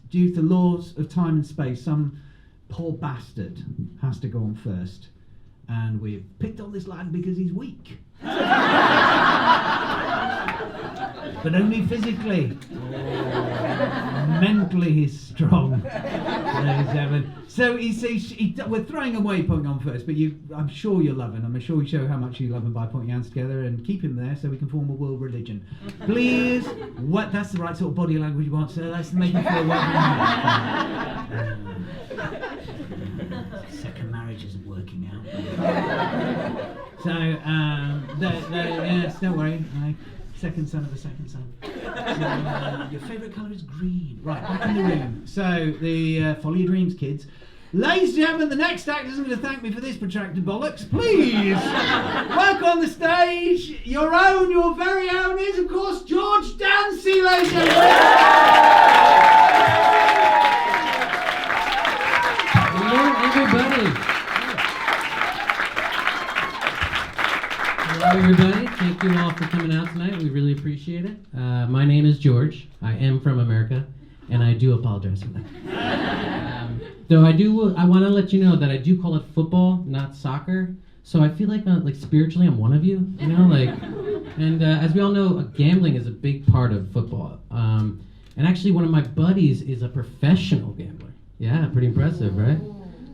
due to laws of time and space, some poor bastard has to go on first. And we've picked on this lad because he's weak. But only physically. Mentally he's strong. So we're throwing away putting on first, but I'm sure you'll love him. I'm sure we show how much you love him by putting your hands together and keep him there so we can form a world religion. Please, that's the right sort of body language you want, so let's make him feel welcome. Second marriage isn't working out. So, yes, don't worry. Second son of a second son. So, your favourite colour is green. Right, back in the room. So, follow your dreams, kids. Ladies and gentlemen, the next actor isn't going to thank me for this protracted bollocks. Please, welcome on the stage, your very own is, of course, George Dancy, ladies and gentlemen. Hello, everybody. Hello, everybody. Thank you all for coming out tonight. We really appreciate it. My name is George. I am from America, and I do apologize for that. Though I want to let you know that I do call it football, not soccer. So I feel like spiritually I'm one of you, and as we all know, gambling is a big part of football. And actually one of my buddies is a professional gambler. Yeah, pretty impressive, right?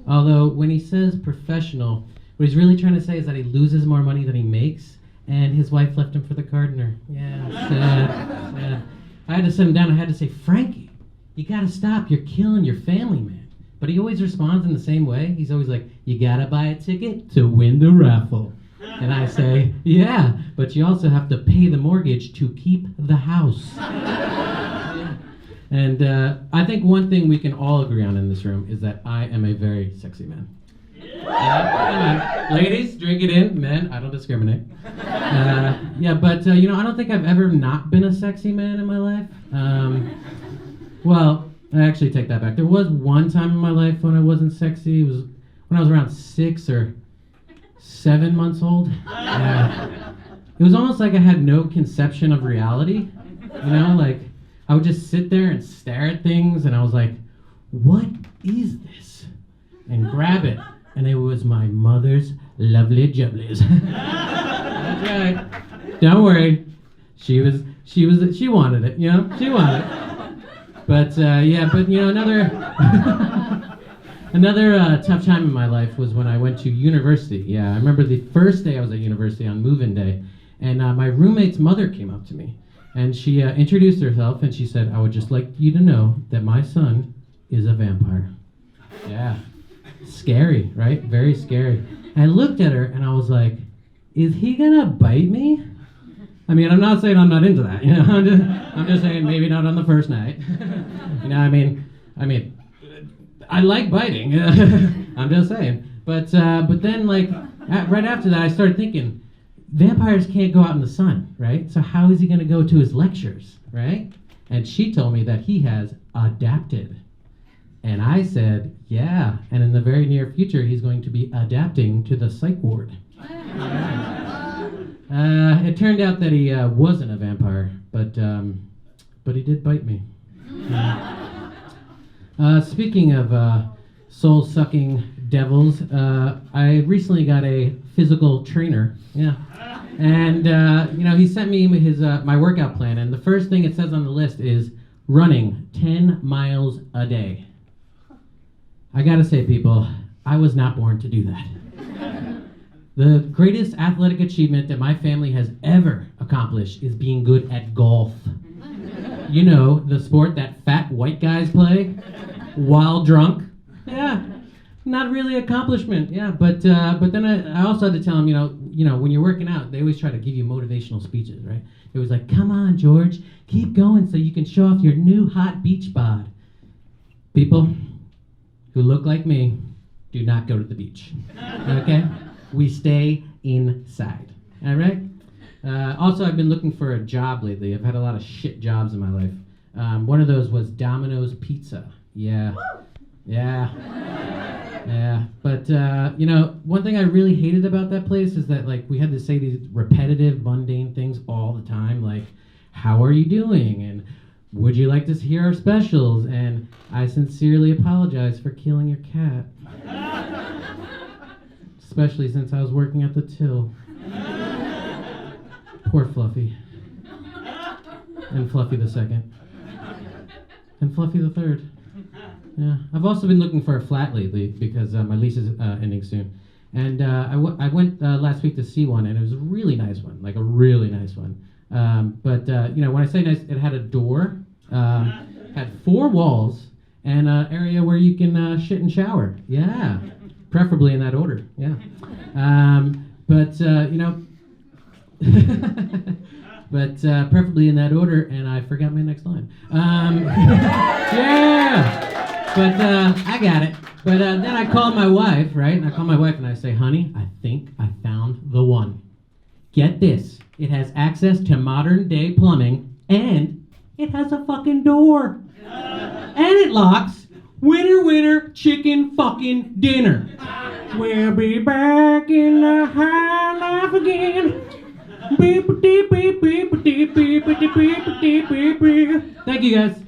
Although when he says professional, what he's really trying to say is that he loses more money than he makes, and his wife left him for the gardener. Yeah, sad. I had to sit him down. I had to say, Frankie, you gotta stop. You're killing your family, man. But he always responds in the same way. He's always like, you gotta buy a ticket to win the raffle. And I say, yeah, but you also have to pay the mortgage to keep the house. And I think one thing we can all agree on in this room is that I am a very sexy man. Yeah, ladies, drink it in. Men, I don't discriminate. But I don't think I've ever not been a sexy man in my life. Well, I actually take that back. There was one time in my life when I wasn't sexy. It was when I was around 6 or 7 months old. It was almost like I had no conception of reality. I would just sit there and stare at things, and I was like, what is this? And grab it. And it was my mother's lovely jubblies. That's right. Don't worry. She wanted it, she wanted it. But another tough time in my life was when I went to university. Yeah, I remember the first day I was at university on move-in day, and my roommate's mother came up to me, and she introduced herself, and she said, I would just like you to know that my son is a vampire. Yeah. Scary, right? Very scary. I looked at her and I was like, is he gonna bite me? I mean, I'm not saying I'm not into that, I'm just saying maybe not on the first night. I mean, I like biting. I'm just saying. But then right after that, I started thinking, vampires can't go out in the sun, right? So how is he gonna go to his lectures, right? And she told me that he has adapted. And I said, yeah, and in the very near future, he's going to be adapting to the psych ward. It turned out that he wasn't a vampire, but he did bite me. Speaking of soul-sucking devils, I recently got a physical trainer. Yeah, and he sent me his my workout plan, and the first thing it says on the list is running 10 miles a day. I gotta say, people, I was not born to do that. The greatest athletic achievement that my family has ever accomplished is being good at golf. The sport that fat white guys play while drunk. Yeah, not really accomplishment. Yeah, but then I also had to tell him, when you're working out, they always try to give you motivational speeches, right? It was like, come on, George, keep going so you can show off your new hot beach bod. People who look like me do not go to the beach, okay? We stay inside, all right? Also, I've been looking for a job lately. I've had a lot of shit jobs in my life. One of those was Domino's Pizza. Yeah. But, one thing I really hated about that place is that, we had to say these repetitive, mundane things all the time, like, how are you doing? And would you like to hear our specials? And I sincerely apologize for killing your cat. Especially since I was working at the till. Poor Fluffy. And Fluffy the second. And Fluffy the third. Yeah. I've also been looking for a flat lately because my lease is ending soon. And I went last week to see one, and it was a really nice one, like a really nice one. But when I say nice, it had a door, had 4 walls, and an area where you can shit and shower. Yeah, preferably in that order. Yeah. But preferably in that order, and I forgot my next line. Yeah. But I got it. But then I called my wife, right? And I call my wife and I say, honey, I think I found the one. Get this. It has access to modern day plumbing and it has a fucking door. And it locks. Winner, winner, chicken fucking dinner. We'll be back in the high life again. Beep, beep, beep, beep, beep, beep, beep, beep, beep, beep, beep. Thank you guys.